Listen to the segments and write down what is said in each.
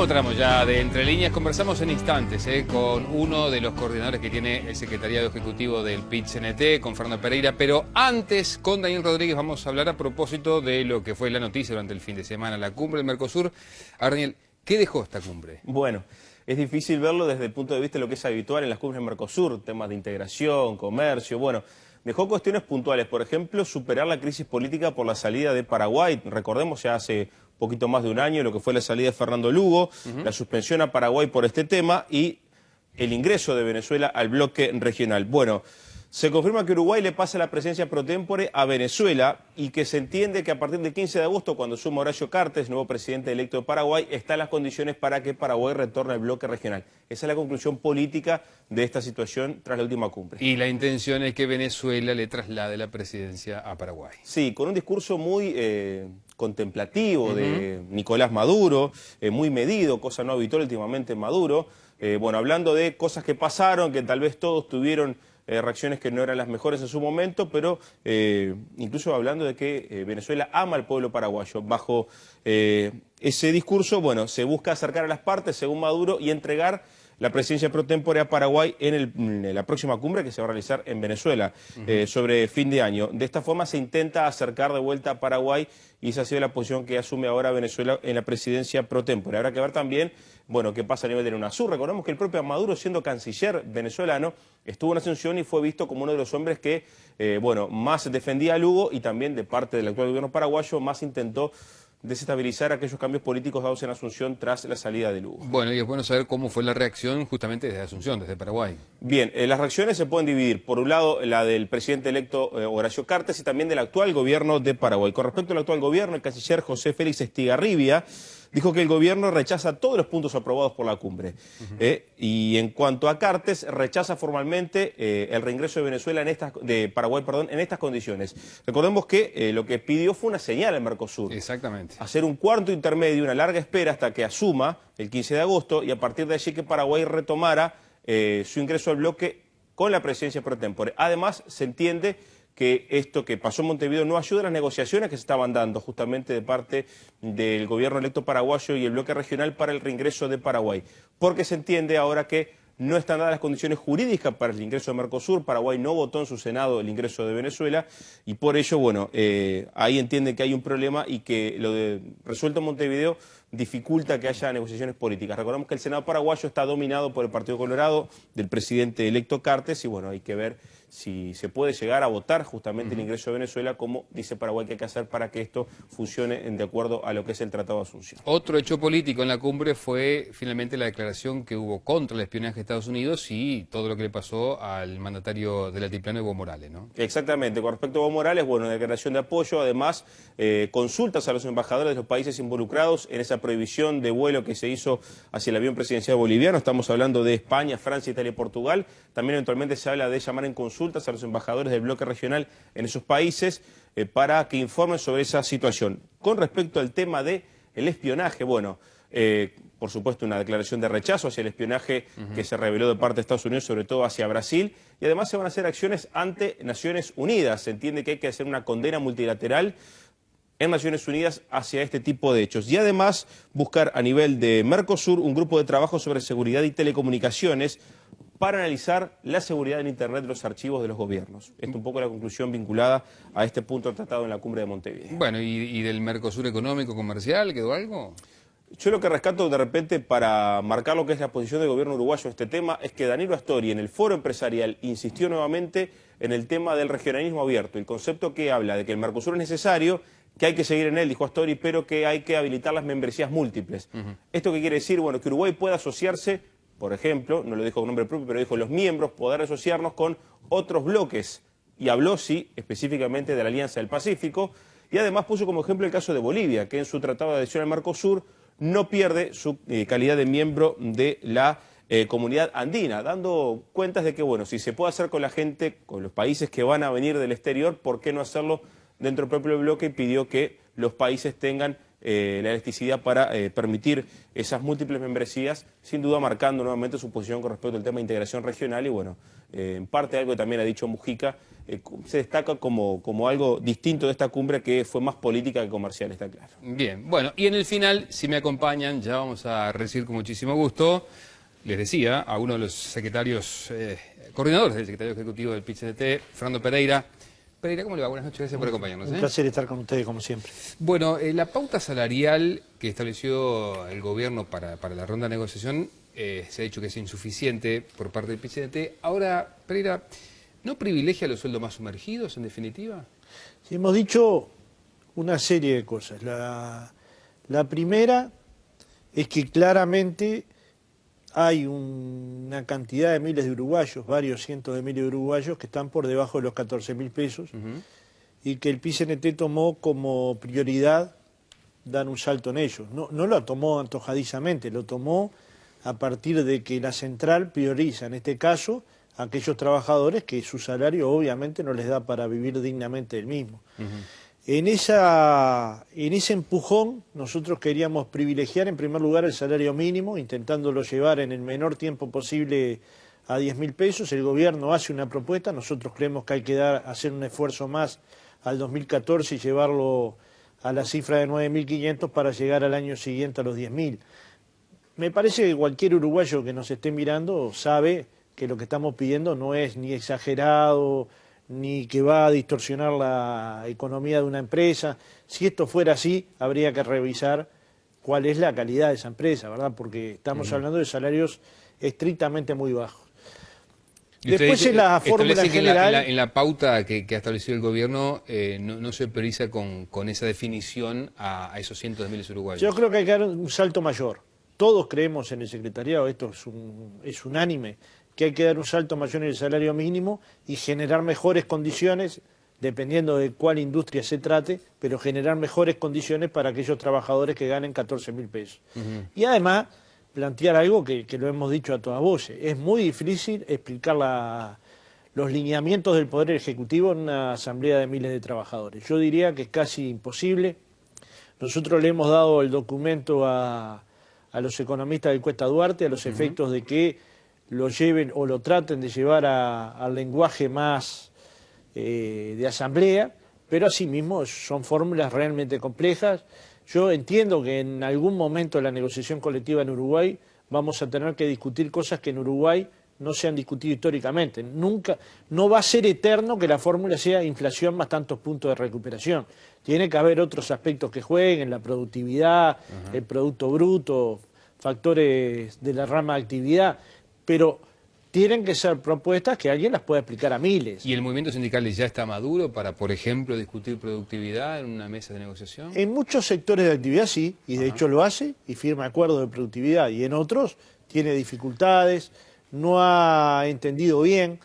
¿Cómo entramos ya de Entre Líneas? Conversamos en instantes con uno de los coordinadores que tiene el Secretariado Ejecutivo del PIT-CNT, con Fernando Pereira, pero antes con Daniel Rodríguez vamos a hablar a propósito de lo que fue la noticia durante el fin de semana, la cumbre del Mercosur. A ver, Daniel, ¿qué dejó esta cumbre? Bueno, es difícil verlo desde el punto de vista de lo que es habitual en las cumbres del Mercosur, temas de integración, comercio, bueno. Dejó cuestiones puntuales, por ejemplo, superar la crisis política por la salida de Paraguay. Recordemos ya hace poquito más de un año lo que fue la salida de Fernando Lugo, la suspensión a Paraguay por este tema y el ingreso de Venezuela al bloque regional. Bueno, se confirma que Uruguay le pasa la presencia pro tempore a Venezuela y que se entiende que a partir del 15 de agosto, cuando suma Horacio Cartes, nuevo presidente electo de Paraguay, están las condiciones para que Paraguay retorne al bloque regional. Esa es la conclusión política de esta situación tras la última cumbre. Y la intención es que Venezuela le traslade la presidencia a Paraguay. Sí, con un discurso muy contemplativo de Nicolás Maduro, muy medido, cosa no habitual últimamente en Maduro. Bueno, hablando de cosas que pasaron, que tal vez todos tuvieron reacciones que no eran las mejores en su momento, pero incluso hablando de que Venezuela ama al pueblo paraguayo. Bajo ese discurso, bueno, se busca acercar a las partes, según Maduro, y entregar la presidencia pro tempore a Paraguay en la próxima cumbre que se va a realizar en Venezuela sobre fin de año. De esta forma se intenta acercar de vuelta a Paraguay y esa ha sido la posición que asume ahora Venezuela en la presidencia pro tempore. Habrá que ver también, bueno, qué pasa a nivel de UNASUR. Recordemos que el propio Maduro, siendo canciller venezolano, estuvo en Asunción y fue visto como uno de los hombres que, bueno, más defendía a Lugo y también de parte del actual gobierno paraguayo más intentó desestabilizar aquellos cambios políticos dados en Asunción tras la salida de Lugo. Bueno, y es bueno saber cómo fue la reacción justamente desde Asunción, desde Paraguay. Bien, las reacciones se pueden dividir. Por un lado, la del presidente electo Horacio Cartes y también del actual gobierno de Paraguay. Con respecto al actual gobierno, el canciller José Félix Estigarribia dijo que el gobierno rechaza todos los puntos aprobados por la cumbre. Y en cuanto a Cartes, rechaza formalmente el reingreso de Venezuela de Paraguay, en estas condiciones. Recordemos que lo que pidió fue una señal al Mercosur. Exactamente. Hacer un cuarto intermedio, una larga espera hasta que asuma el 15 de agosto y a partir de allí que Paraguay retomara su ingreso al bloque con la presidencia pro tempore. Además, se entiende que esto que pasó en Montevideo no ayuda a las negociaciones que se estaban dando justamente de parte del gobierno electo paraguayo y el bloque regional para el reingreso de Paraguay. Porque se entiende ahora que no están dadas las condiciones jurídicas para el ingreso de Mercosur. Paraguay no votó en su Senado el ingreso de Venezuela y por ello, bueno, ahí entiende que hay un problema y que lo de resuelto en Montevideo dificulta que haya negociaciones políticas. Recordemos que el Senado paraguayo está dominado por el Partido Colorado del presidente electo Cartes y bueno, hay que ver si se puede llegar a votar justamente el ingreso de Venezuela, como dice Paraguay que hay que hacer para que esto funcione de acuerdo a lo que es el Tratado de Asunción. Otro hecho político en la cumbre fue finalmente la declaración que hubo contra el espionaje de Estados Unidos y todo lo que le pasó al mandatario del altiplano, Evo Morales, ¿no? Exactamente. Con respecto a Evo Morales, bueno, una declaración de apoyo, además consultas a los embajadores de los países involucrados en esa prohibición de vuelo que se hizo hacia el avión presidencial boliviano. Estamos hablando de España, Francia, Italia y Portugal. También eventualmente se habla de llamar en consultas a los embajadores del bloque regional en esos países para que informen sobre esa situación. Con respecto al tema del espionaje, bueno, por supuesto una declaración de rechazo hacia el espionaje que se reveló de parte de Estados Unidos, sobre todo hacia Brasil, y además se van a hacer acciones ante Naciones Unidas. Se entiende que hay que hacer una condena multilateral en Naciones Unidas hacia este tipo de hechos. Y además buscar a nivel de Mercosur un grupo de trabajo sobre seguridad y telecomunicaciones para analizar la seguridad en Internet de los archivos de los gobiernos. Esta es un poco la conclusión vinculada a este punto tratado en la cumbre de Montevideo. Bueno, ¿y del Mercosur económico comercial quedó algo? Yo lo que rescato de repente para marcar lo que es la posición del gobierno uruguayo en este tema es que Danilo Astori en el foro empresarial insistió nuevamente en el tema del regionalismo abierto, el concepto que habla de que el Mercosur es necesario, que hay que seguir en él, dijo Astori, pero que hay que habilitar las membresías múltiples. ¿Esto qué quiere decir? Bueno, que Uruguay pueda asociarse, por ejemplo, no lo dijo con nombre propio, pero dijo los miembros poder asociarnos con otros bloques. Y habló, sí, específicamente de la Alianza del Pacífico, y además puso como ejemplo el caso de Bolivia, que en su tratado de adhesión al Mercosur no pierde su calidad de miembro de la comunidad andina, dando cuentas de que, bueno, si se puede hacer con la gente, con los países que van a venir del exterior, ¿por qué no hacerlo dentro del propio bloque? Y pidió que los países tengan la elasticidad para permitir esas múltiples membresías, sin duda marcando nuevamente su posición con respecto al tema de integración regional y bueno, en parte algo que también ha dicho Mujica, se destaca como algo distinto de esta cumbre, que fue más política que comercial, está claro. Bien, bueno, y en el final, si me acompañan, ya vamos a recibir con muchísimo gusto, les decía, a uno de los secretarios, coordinadores del secretario ejecutivo del PIT-CNT, Fernando Pereira. Pereira, ¿cómo le va? Buenas noches, gracias por acompañarnos. Un placer estar con ustedes, como siempre. Bueno, la pauta salarial que estableció el gobierno para la ronda de negociación se ha dicho que es insuficiente por parte del PIT-CNT. Ahora, Pereira, ¿no privilegia los sueldos más sumergidos, en definitiva? Sí, hemos dicho una serie de cosas. La primera es que claramente hay una cantidad de miles de uruguayos, varios cientos de miles de uruguayos, que están por debajo de los 14.000 pesos y que el PIT-CNT tomó como prioridad dar un salto en ellos. No lo tomó antojadizamente, lo tomó a partir de que la central prioriza, en este caso, a aquellos trabajadores que su salario obviamente no les da para vivir dignamente del mismo. En ese empujón nosotros queríamos privilegiar en primer lugar el salario mínimo, intentándolo llevar en el menor tiempo posible a 10.000 pesos. El gobierno hace una propuesta, nosotros creemos que hay que hacer un esfuerzo más al 2014 y llevarlo a la cifra de 9.500 para llegar al año siguiente a los 10.000. Me parece que cualquier uruguayo que nos esté mirando sabe que lo que estamos pidiendo no es ni exagerado, ni que va a distorsionar la economía de una empresa. Si esto fuera así, habría que revisar cuál es la calidad de esa empresa, ¿verdad? Porque estamos hablando de salarios estrictamente muy bajos. Después en la fórmula general... En la pauta que ha establecido el gobierno no se prioriza con esa definición a esos cientos de miles de uruguayos. Yo creo que hay que dar un salto mayor. Todos creemos en el secretariado, esto es unánime, que hay que dar un salto mayor en el salario mínimo y generar mejores condiciones, dependiendo de cuál industria se trate, pero generar mejores condiciones para aquellos trabajadores que ganen 14.000 pesos. Y además, plantear algo que lo hemos dicho a todas voces. Es muy difícil explicar los lineamientos del Poder Ejecutivo en una asamblea de miles de trabajadores. Yo diría que es casi imposible. Nosotros le hemos dado el documento a los economistas del Cuesta Duarte, a los efectos de que lo lleven o lo traten de llevar al lenguaje más de asamblea, pero asimismo son fórmulas realmente complejas. Yo entiendo que en algún momento de la negociación colectiva en Uruguay vamos a tener que discutir cosas que en Uruguay no se han discutido históricamente. Nunca, no va a ser eterno que la fórmula sea inflación más tantos puntos de recuperación. Tiene que haber otros aspectos que jueguen, la productividad, el producto bruto, factores de la rama de actividad, pero tienen que ser propuestas que alguien las pueda explicar a miles. ¿Y el movimiento sindical ya está maduro para, por ejemplo, discutir productividad en una mesa de negociación? En muchos sectores de actividad sí, y de hecho lo hace y firma acuerdos de productividad, y en otros tiene dificultades, no ha entendido bien.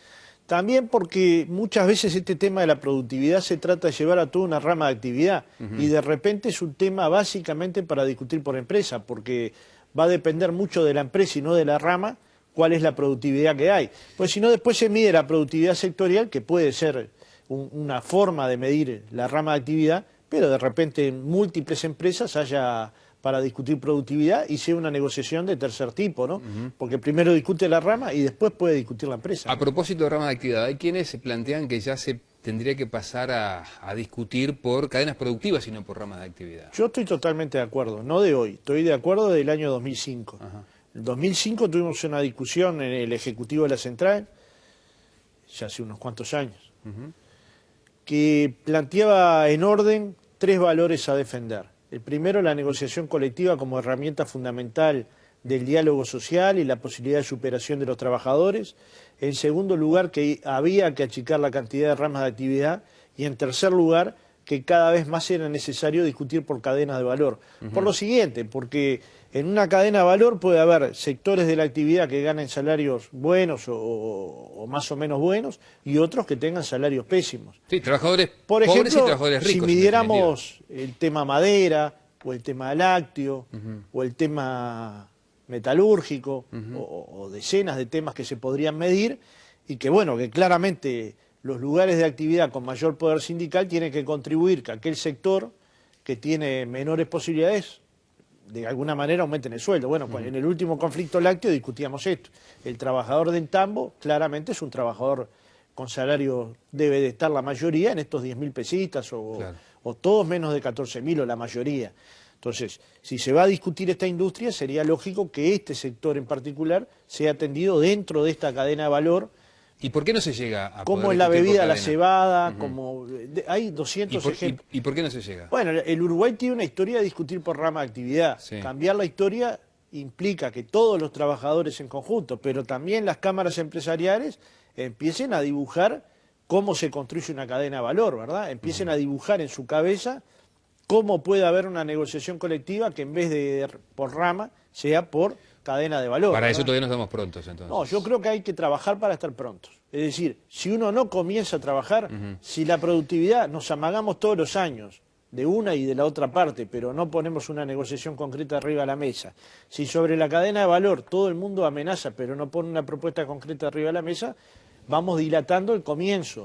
También porque muchas veces este tema de la productividad se trata de llevar a toda una rama de actividad y de repente es un tema básicamente para discutir por empresa, porque va a depender mucho de la empresa y no de la rama cuál es la productividad que hay. Pues si no, después se mide la productividad sectorial, que puede ser una forma de medir la rama de actividad, pero de repente en múltiples empresas haya para discutir productividad y sea una negociación de tercer tipo, ¿no? Porque primero discute la rama y después puede discutir la empresa. A propósito de rama de actividad, hay quienes se plantean que ya se tendría que pasar a discutir por cadenas productivas y no por ramas de actividad. Yo estoy totalmente de acuerdo, no de hoy, estoy de acuerdo del año 2005. En 2005 tuvimos una discusión en el Ejecutivo de la Central, ya hace unos cuantos años, que planteaba en orden 3 valores a defender. El primero, la negociación colectiva como herramienta fundamental del diálogo social y la posibilidad de superación de los trabajadores. En segundo lugar, que había que achicar la cantidad de ramas de actividad. Y en tercer lugar, que cada vez más era necesario discutir por cadenas de valor. Por lo siguiente, porque en una cadena de valor puede haber sectores de la actividad que ganen salarios buenos o más o menos buenos y otros que tengan salarios pésimos. Sí, trabajadores por ejemplo, pobres y trabajadores ricos. Si midiéramos el tema madera o el tema lácteo o el tema metalúrgico o decenas de temas que se podrían medir y que bueno, que claramente los lugares de actividad con mayor poder sindical tienen que contribuir que aquel sector que tiene menores posibilidades de alguna manera aumenten el sueldo. Bueno, en el último conflicto lácteo discutíamos esto. El trabajador del tambo claramente es un trabajador con salario debe de estar la mayoría en estos 10.000 pesitas Claro. o todos menos de 14.000 o la mayoría. Entonces, si se va a discutir esta industria, sería lógico que este sector en particular sea atendido dentro de esta cadena de valor, ¿Y por qué no se llega a como poder en la discutir por bebida, la cadena? cebada, como hay 200 ejemplos. ¿Y por qué no se llega? Bueno, el Uruguay tiene una historia de discutir por rama de actividad. Sí. Cambiar la historia implica que todos los trabajadores en conjunto, pero también las cámaras empresariales empiecen a dibujar cómo se construye una cadena de valor, ¿verdad? Empiecen a dibujar en su cabeza cómo puede haber una negociación colectiva que en vez de por rama sea por cadena de valor. Para ¿verdad? eso todavía no estamos prontos, entonces. No, yo creo que hay que trabajar para estar prontos. Es decir, si uno no comienza a trabajar, si la productividad nos amagamos todos los años de una y de la otra parte, pero no ponemos una negociación concreta arriba de la mesa, si sobre la cadena de valor todo el mundo amenaza, pero no pone una propuesta concreta arriba de la mesa, vamos dilatando el comienzo.